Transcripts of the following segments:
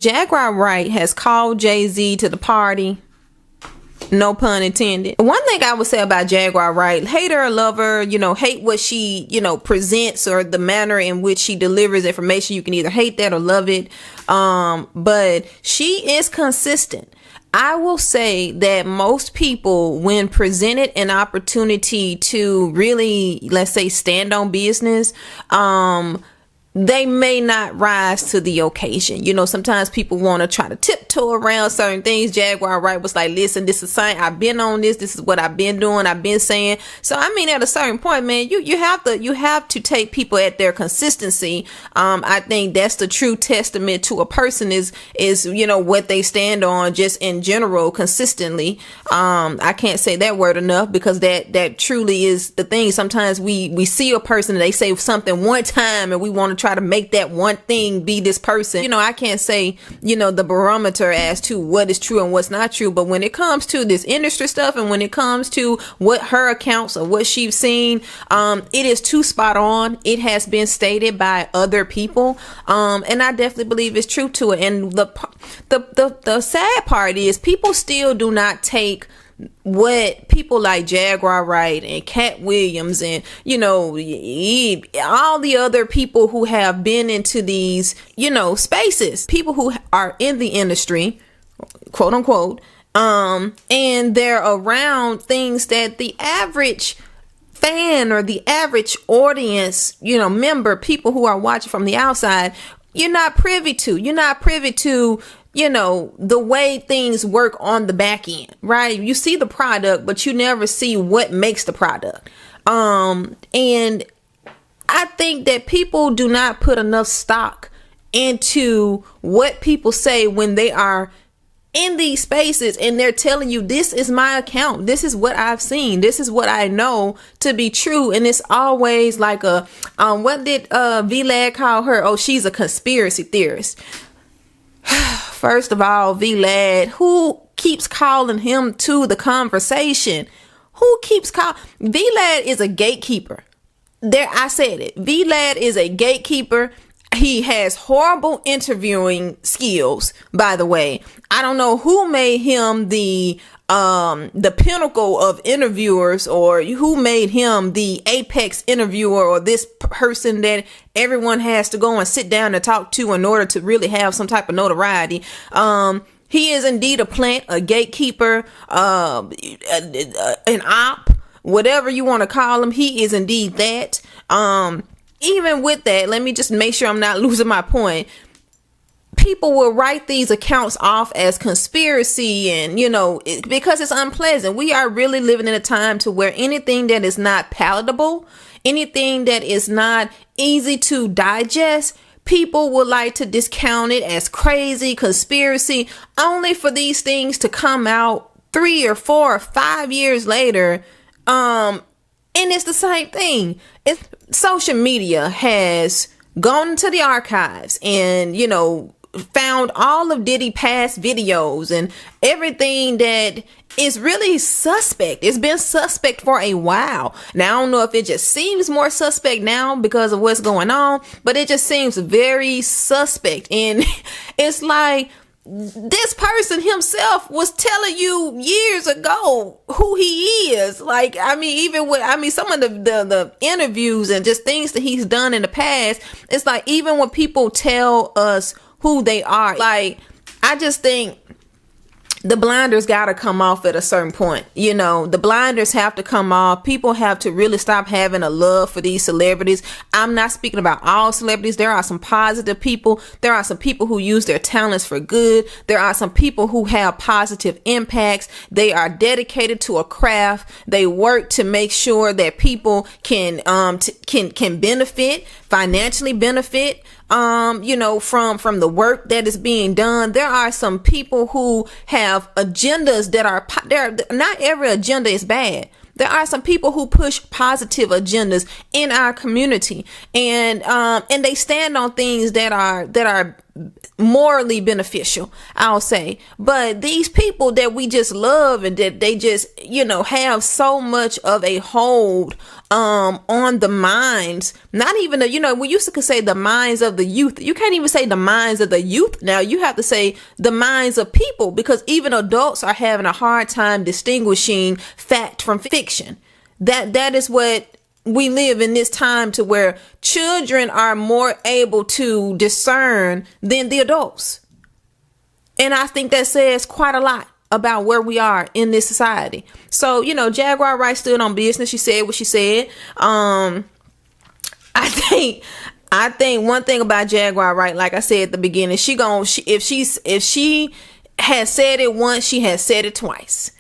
Jaguar Wright has called Jay-Z to the party. No pun intended. One thing I would say about Jaguar Wright, hate her or love her, hate what she, presents or the manner in which she delivers information. You can either hate that or love it. But she is consistent. I will say that most people, when presented an opportunity to really, let's say, stand on business, they may not rise to the occasion. Sometimes people want to try to tiptoe around certain things. Jaguar Wright was like, listen, this is something I've been on this. This is what I've been doing. I've been saying. So, at a certain point, man, you have to take people at their consistency. I think that's the true testament to a person is, what they stand on just in general consistently. I can't say that word enough because that truly is the thing. Sometimes we see a person and they say something one time and we want to try to make that one thing be this person. I can't say, the barometer as to what is true and what's not true. But when it comes to this industry stuff and when it comes to what her accounts or what she's seen, it is too spot on. It has been stated by other people. And I definitely believe it's true to it. And the sad part is people still do not take what people like Jaguar Wright and Cat Williams and all the other people who have been into these spaces, people who are in the industry, quote unquote, and they're around things that the average fan or the average audience member, people who are watching from the outside, you're not privy to the way things work on the back end, right? You see the product, but you never see what makes the product. And I think that people do not put enough stock into what people say when they are in these spaces and they're telling you, this is my account. This is what I've seen. This is what I know to be true. And it's always like what did V-Lad call her? Oh, she's a conspiracy theorist. First of all, V-Lad, who keeps calling him to the conversation? V-Lad is a gatekeeper. There, I said it. V-Lad is a gatekeeper. He has horrible interviewing skills, by the way. I don't know who made him the pinnacle of interviewers or who made him the apex interviewer or this person that everyone has to go and sit down and talk to in order to really have some type of notoriety. He is indeed a plant, a gatekeeper, an op, whatever you want to call him. He is indeed that. Even with that, let me just make sure I'm not losing my point. People will write these accounts off as conspiracy and, because it's unpleasant. We are really living in a time to where anything that is not palatable, anything that is not easy to digest, people would like to discount it as crazy conspiracy, only for these things to come out 3 or 4 or 5 years later. And it's the same thing. Social media has gone into the archives and, found all of Diddy past videos and everything that is really suspect. It's been suspect for a while. Now, I don't know if it just seems more suspect now because of what's going on, but it just seems very suspect. And it's like, this person himself was telling you years ago who he is. Like, even with, some of the interviews and just things that he's done in the past, it's like, even when people tell us who they are, like, I just think the blinders got to come off at a certain point. The blinders have to come off. People have to really stop having a love for these celebrities. I'm not speaking about all celebrities. There are some positive people. There are some people who use their talents for good. There are some people who have positive impacts. They are dedicated to a craft. They work to make sure that people can benefit, financially benefit, from the work that is being done. There are some people who have agendas that are there. Not every agenda is bad. There are some people who push positive agendas in our community, and they stand on things that are morally beneficial, I'll say. But these people that we just love and that they just, have so much of a hold on the minds, not even we used to say the minds of the youth. You can't even say the minds of the youth now. You have to say the minds of people, because even adults are having a hard time distinguishing fact from fiction. That is what we live in this time, to where children are more able to discern than the adults. And I think that says quite a lot about where we are in this society. So, Jaguar Wright stood on business. She said what she said. I think one thing about Jaguar Wright, like I said at the beginning, if she has said it once, she has said it twice,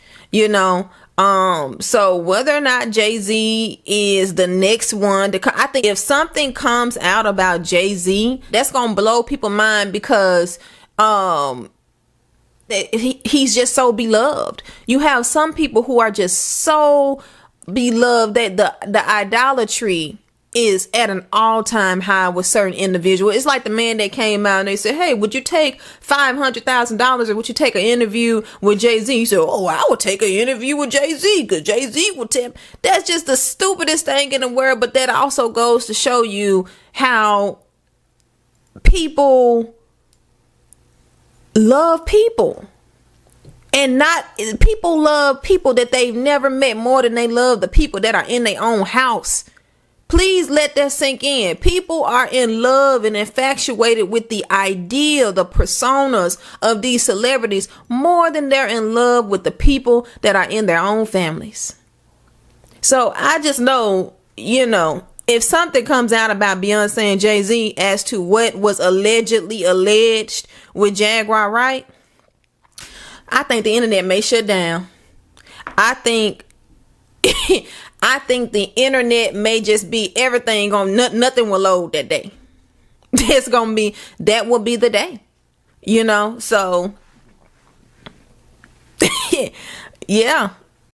so whether or not Jay-Z is the next one I think if something comes out about Jay-Z, that's gonna blow people's mind, because he's just so beloved. You have some people who are just so beloved that the idolatry is at an all-time high with certain individuals. It's like the man that came out and they said, hey, would you take $500,000 or would you take an interview with Jay-Z? He said, oh, I would take an interview with Jay-Z because Jay-Z would tell. That's just the stupidest thing in the world. But that also goes to show you how people love people. And not people love people that they've never met more than they love the people that are in their own house. Please let that sink in. People are in love and infatuated with the ideal, the personas of these celebrities more than they're in love with the people that are in their own families. So I just know, if something comes out about Beyonce and Jay-Z as to what was allegedly alleged with Jaguar Wright, I think the internet may shut down. I think the internet may just be everything on, nothing will load that day. That will be the day, so yeah,